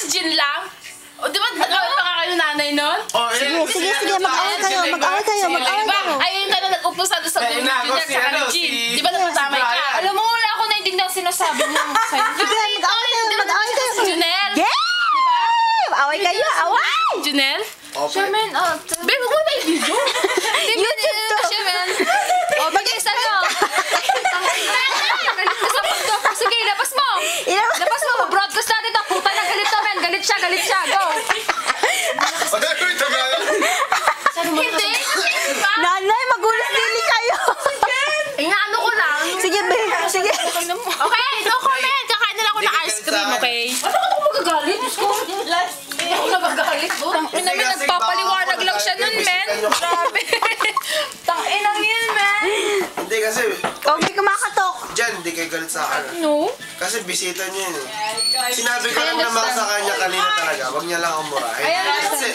Jean lang? O, di ba nag-away pa kayo nanay nun? Sige, mag-away kayo. Ayun ka na nag-upo sa dulo ni Junior sa ni Jean. Di ba nagpatamay ka? Alam mo, wala ako naintindihan sinasabi mo sa'yo. Sige, mag-away kayo. Junel? Yeah! Away kayo, away! Junel? Sherman, Be, huwag mo na yung video. YouTube to. Sherman. Mag-isa mo. Sige, labas mo. Labas mo, broadcast natin ito. Puta na, galit to, men. Galit siya, go. Hindi. Nanay, magulat dili kayo. Inaano ko lang. Sige, be. Sige. Okay, no comment. Kakain na lang ako ng ice cream, okay? Ano ako magagalit? Hindi ako nagagalit. Ina, men, nagpapaliwanag lang siya nun, men. Grabe. Tanginang yun, men. Hindi kasi, Huwag may kumakatok. dyan, hindi kayo galit sa akin. No? Kasi bisita niya yun. Sinabi ko lang naman sa kanya kanina talaga, wag niya lang umurahin. Ayan, Kasi,